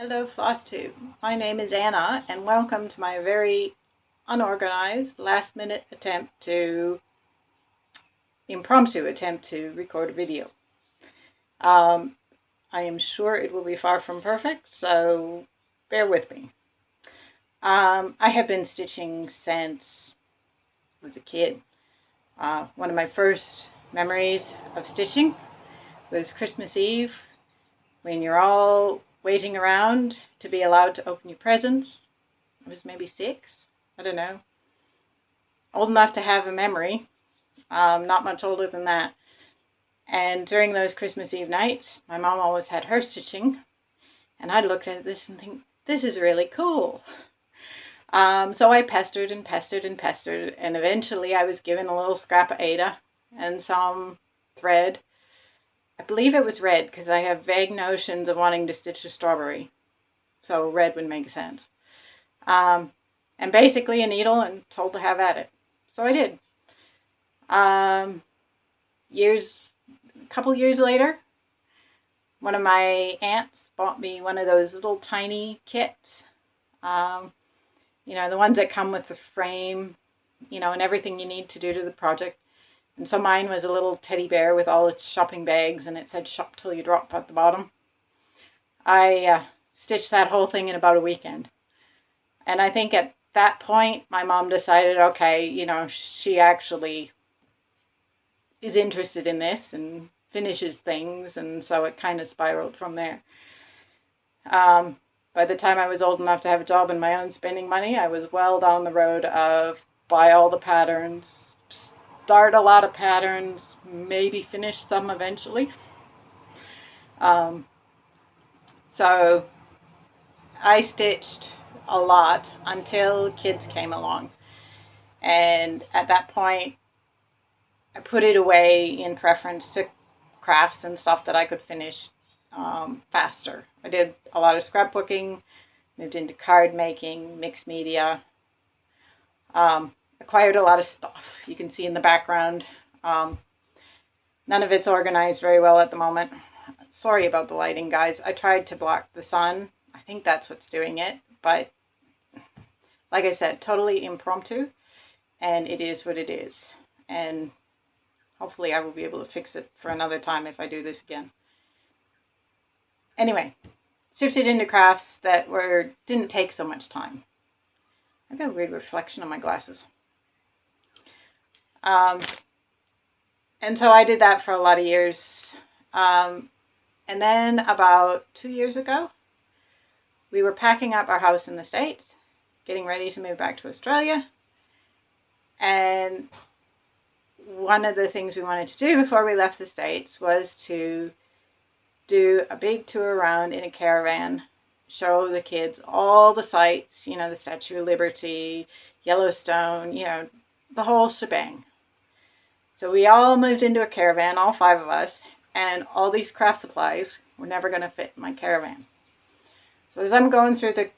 Hello Flosstube. My name is Anna and welcome to my very unorganized last-minute impromptu attempt to record a video. I am sure it will be far from perfect, so bear with me. I have been stitching since I was a kid. One of my first memories of stitching was Christmas Eve when you're all waiting around to be allowed to open your presents. I was maybe 6, I don't know. Old enough to have a memory, not much older than that. And during those Christmas Eve nights, my mom always had her stitching, and I'd look at this and think, this is really cool. So I pestered and pestered and pestered, and eventually I was given a little scrap of Ada and some thread. I believe it was red because I have vague notions of wanting to stitch a strawberry. So red would make sense. And basically a needle and told to have at it. So I did. A couple years later, one of my aunts bought me one of those little tiny kits. You know, the ones that come with the frame, you know, and everything you need to do to the project. And so mine was a little teddy bear with all its shopping bags, and it said shop till you drop at the bottom. I stitched that whole thing in about a weekend. And I think at that point, my mom decided, okay, you know, she actually is interested in this and finishes things, and so it kind of spiraled from there. By the time I was old enough to have a job and my own spending money, I was well down the road of buy all the patterns, start a lot of patterns, maybe finish some eventually. So I stitched a lot until kids came along. And at that point, I put it away in preference to crafts and stuff that I could finish faster. I did a lot of scrapbooking, moved into card making, mixed media, acquired a lot of stuff. You can see in the background. None of it's organized very well at the moment. Sorry about the lighting, guys. I tried to block the sun. I think that's what's doing it. But like I said, totally impromptu. And it is what it is. And hopefully I will be able to fix it for another time if I do this again. Anyway, shifted into crafts that didn't take so much time. I got a weird reflection on my glasses. And so I did that for a lot of years. And then about 2 years ago, we were packing up our house in the States, getting ready to move back to Australia. And one of the things we wanted to do before we left the States was to do a big tour around in a caravan, show the kids all the sights, you know, the Statue of Liberty, Yellowstone, you know, the whole shebang. So we all moved into a caravan, all 5 of us, and all these craft supplies were never going to fit in my caravan. So as I'm going through the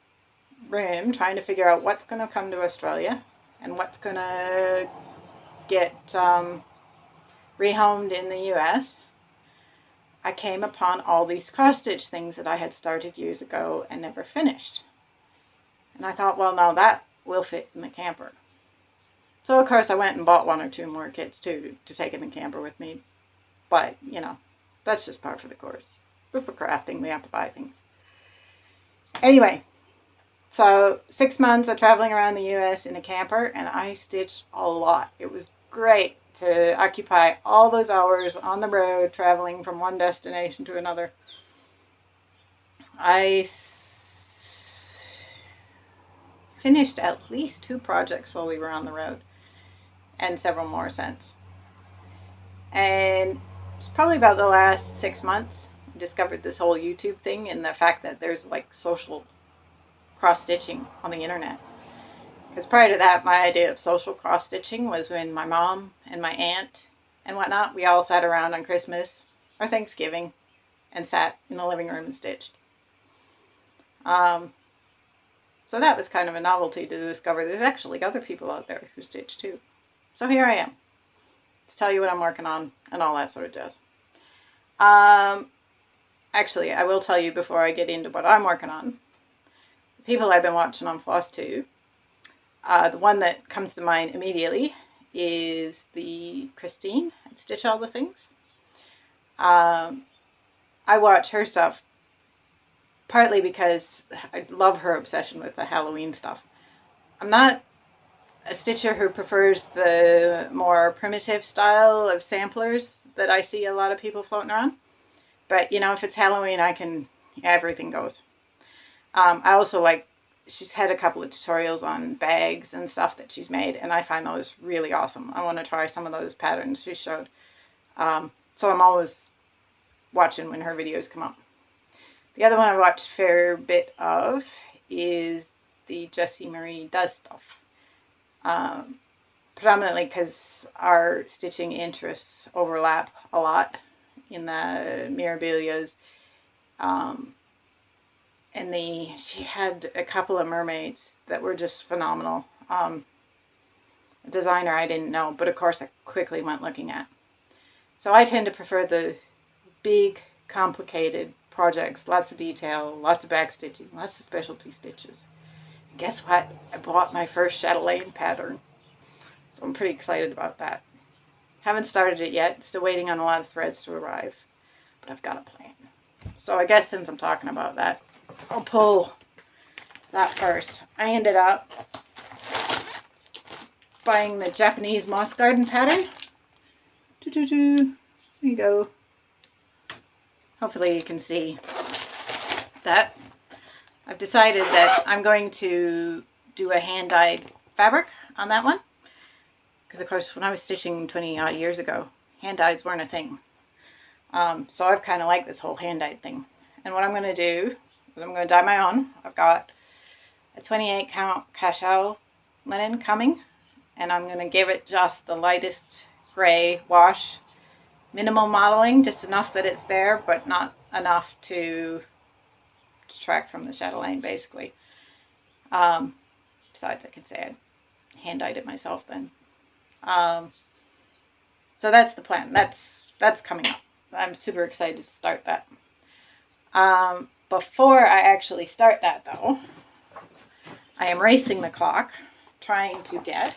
room trying to figure out what's going to come to Australia and what's going to get rehomed in the US, I came upon all these cross-stitch things that I had started years ago and never finished. And I thought, well, no, that will fit in the camper. So, of course, I went and bought 1 or 2 more kits, too, to take in the camper with me. But, you know, that's just par for the course. But for crafting, we have to buy things. Anyway, so 6 months of traveling around the U.S. in a camper, and I stitched a lot. It was great to occupy all those hours on the road, traveling from one destination to another. I finished at least 2 projects while we were on the road, and several more since. And it's probably about the last 6 months I discovered this whole YouTube thing and the fact that there's like social cross-stitching on the internet. Because prior to that, my idea of social cross-stitching was when my mom and my aunt and whatnot, we all sat around on Christmas or Thanksgiving and sat in the living room and stitched. So that was kind of a novelty to discover there's actually other people out there who stitch too. So here I am to tell you what I'm working on and all that sort of jazz. actually, I will tell you before I get into what I'm working on. The people I've been watching on Flosstube, the one that comes to mind immediately is the Christine at Stitch All the Things. I watch her stuff partly because I love her obsession with the Halloween stuff. I'm not a stitcher who prefers the more primitive style of samplers that I see a lot of people floating around. But, you know, if it's Halloween, everything goes. I also like, she's had a couple of tutorials on bags and stuff that she's made, and I find those really awesome. I want to try some of those patterns she showed. So I'm always watching when her videos come up. The other one I watched a fair bit of is the Jessie Marie Does Stuff. Predominantly because our stitching interests overlap a lot in the Mirabilias. And she had a couple of mermaids that were just phenomenal. A designer I didn't know, but of course I quickly went looking at. So I tend to prefer the big, complicated projects, lots of detail, lots of back stitching, lots of specialty stitches. And guess what? I bought my first chatelaine pattern. So I'm pretty excited about that. Haven't started it yet, still waiting on a lot of threads to arrive, but I've got a plan. So I guess since I'm talking about that, I'll pull that first. I ended up buying the Japanese Moss Garden pattern. There you go. Hopefully you can see that. I've decided that I'm going to do a hand-dyed fabric on that one. Because of course when I was stitching 20 odd years ago, hand-dyes weren't a thing. So I've kind of liked this whole hand-dyed thing. And what I'm going to do is I'm going to dye my own. I've got a 28 count cacao linen coming. And I'm going to give it just the lightest gray wash. Minimal modeling, just enough that it's there, but not enough to detract from the chatelaine, basically. Besides, I can say I hand-dyed it myself then. So that's the plan. That's coming up. I'm super excited to start that. Before I actually start that, though, I am racing the clock, trying to get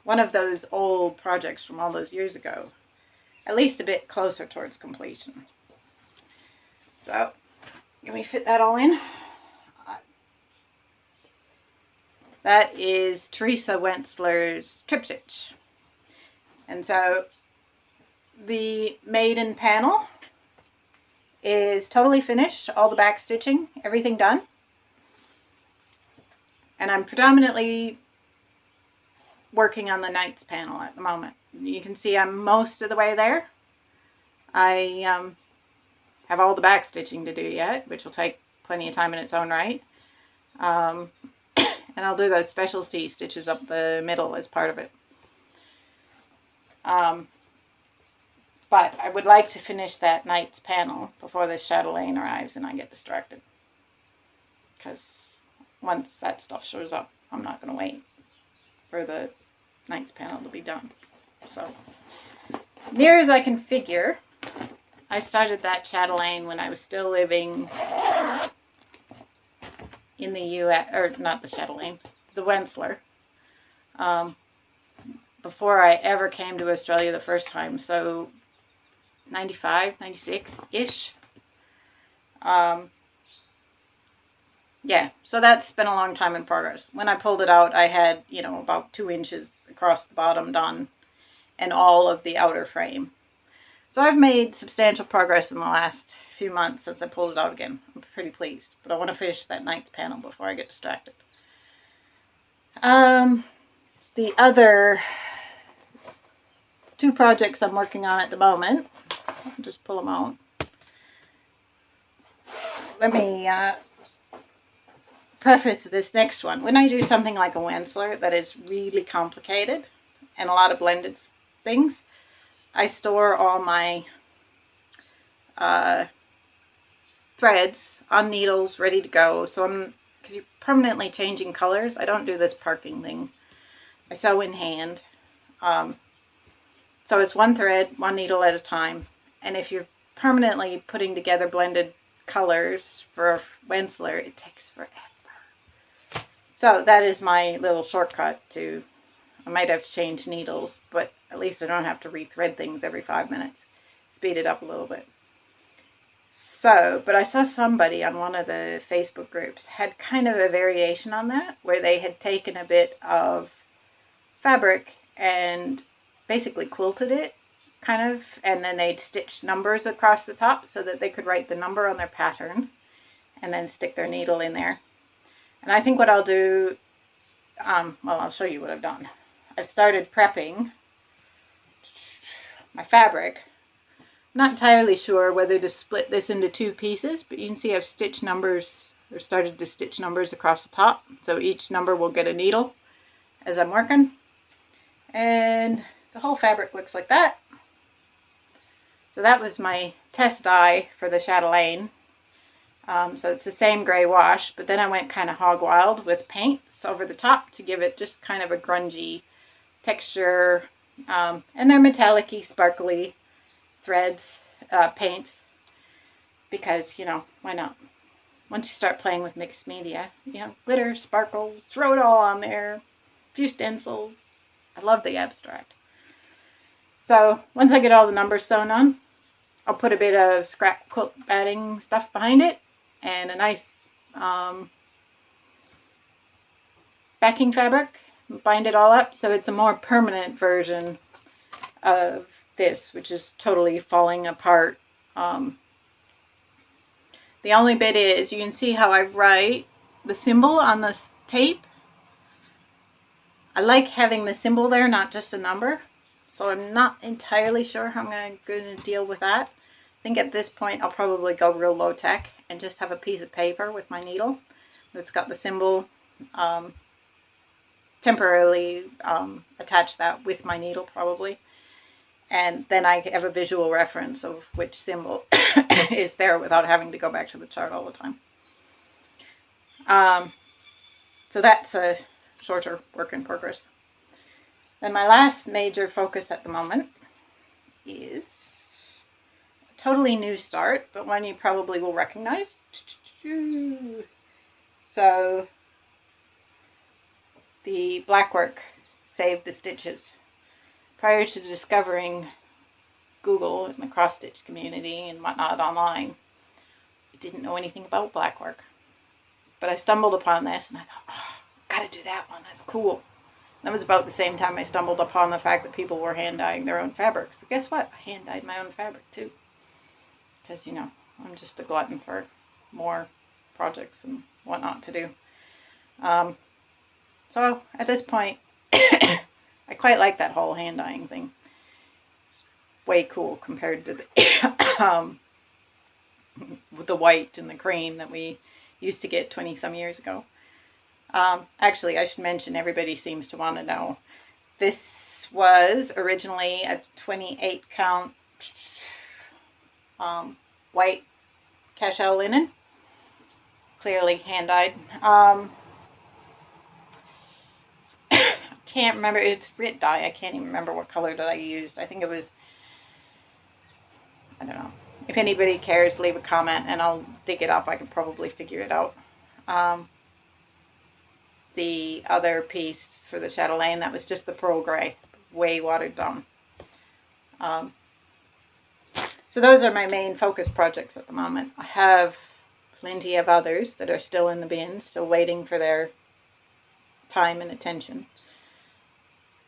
one of those old projects from all those years ago at least a bit closer towards completion. So, let me fit that all in. That is Teresa Wentzler's Trip Stitch. And so the maiden panel is totally finished, all the back stitching, everything done. And I'm predominantly working on the Knights panel at the moment. You can see I'm most of the way there. I have all the back stitching to do yet, which will take plenty of time in its own right. And I'll do those specialty stitches up the middle as part of it. But I would like to finish that Knights panel before this chatelaine arrives and I get distracted. Because once that stuff shows up, I'm not going to wait for the Knights panel to be done. So, near as I can figure, I started that chatelaine when I was still living in the U.S., or not the chatelaine, the Wentzler, before I ever came to Australia the first time, so 95, 96-ish. Yeah, so that's been a long time in progress. When I pulled it out, I had, you know, about 2 inches across the bottom done and all of the outer frame. So I've made substantial progress in the last few months since I pulled it out again. I'm pretty pleased, but I want to finish that Knights panel before I get distracted. The other 2 projects I'm working on at the moment, I'll just pull them out. Let me preface this next one. When I do something like a Wentzler that is really complicated and a lot of blended things, I store all my threads on needles ready to go. So because you're permanently changing colors, I don't do this parking thing. I sew in hand. So it's 1 thread, 1 needle at a time, And if you're permanently putting together blended colors for a Wensler, it takes forever. So that is my little shortcut to, I might have to change needles, but at least I don't have to rethread things every 5 minutes. Speed it up a little bit. So, but I saw somebody on one of the Facebook groups had kind of a variation on that, where they had taken a bit of fabric and basically quilted it, kind of, and then they'd stitched numbers across the top so that they could write the number on their pattern and then stick their needle in there. And I think what I'll do, well, I'll show you what I've done. I've started prepping my fabric. I'm not entirely sure whether to split this into 2 pieces, but you can see I've stitched numbers, or started to stitch numbers across the top. So each number will get a needle as I'm working. And the whole fabric looks like that. So that was my test dye for the chatelaine. So it's the same gray wash, but then I went kind of hog wild with paints over the top to give it just kind of a grungy texture. And they're metallic-y, sparkly threads, paints, because, you know, why not? Once you start playing with mixed media, you know, glitter, sparkle, throw it all on there, a few stencils. I love the abstract. So once I get all the numbers sewn on, I'll put a bit of scrap quilt batting stuff behind it and a nice backing fabric, bind it all up so it's a more permanent version of this, which is totally falling apart. The only bit is, you can see how I write the symbol on the tape. I like having the symbol there, not just a number. So I'm not entirely sure how I'm going to deal with that. I think at this point I'll probably go real low tech and just have a piece of paper with my needle that's got the symbol, temporarily attach that with my needle probably. And then I have a visual reference of which symbol is there without having to go back to the chart all the time. So that's a shorter work in progress. Then my last major focus at the moment is a totally new start, but one you probably will recognize. So the black work saved the stitches. Prior to discovering Google and the cross-stitch community and whatnot online, I didn't know anything about black work. But I stumbled upon this and I thought, oh, gotta do that one, that's cool. That was about the same time I stumbled upon the fact that people were hand dyeing their own fabrics. So guess what? I hand dyed my own fabric too. Because, you know, I'm just a glutton for more projects and whatnot to do. So at this point, I quite like that whole hand dyeing thing. It's way cool compared to the, with the white and the cream that we used to get 20 some years ago. Actually, I should mention, everybody seems to want to know, this was originally a 28 count white cashel linen, clearly hand dyed. Can't remember, it's grit dye. I can't even remember what color that I used. I think it was, I don't know. If anybody cares, leave a comment and I'll dig it up. I can probably figure it out. The other piece for the chatelaine, that was just the pearl gray, way watered down. So those are my main focus projects at the moment. I have plenty of others that are still in the bin, still waiting for their time and attention.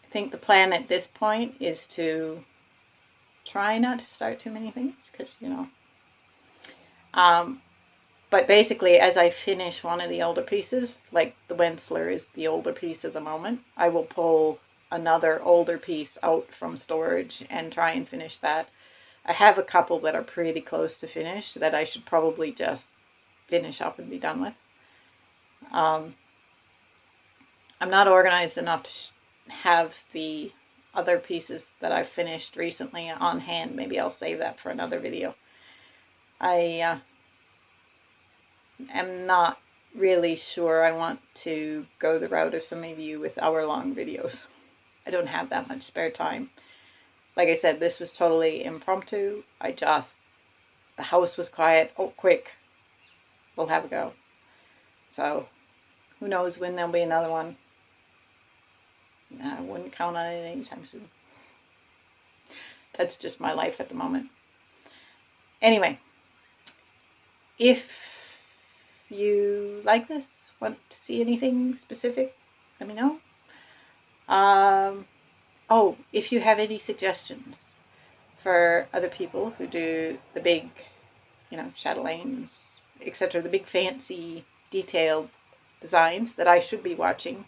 I think the plan at this point is to try not to start too many things, because, you know. But basically, as I finish one of the older pieces, like the Wensler is the older piece at the moment, I will pull another older piece out from storage and try and finish that. I have a couple that are pretty close to finish that I should probably just finish up and be done with. I'm not organized enough to have the other pieces that I've finished recently on hand. Maybe I'll save that for another video. I am not really sure I want to go the route of some of you with hour-long videos. I don't have that much spare time. like I said, this was totally impromptu. The house was quiet. Oh, quick, we'll have a go. So who knows when there'll be another one. I wouldn't count on it anytime soon. That's just my life at the moment. Anyway, if you like this, want to see anything specific, let me know. Oh, if you have any suggestions for other people who do the big, chatelaines, etc., the big fancy detailed designs that I should be watching,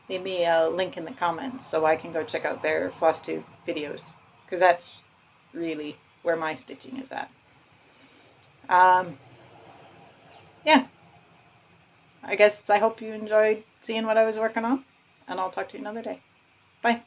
leave me a link in the comments so I can go check out their Flosstube videos, because that's really where my stitching is at. Yeah, I guess I hope you enjoyed seeing what I was working on, and I'll talk to you another day. Bye.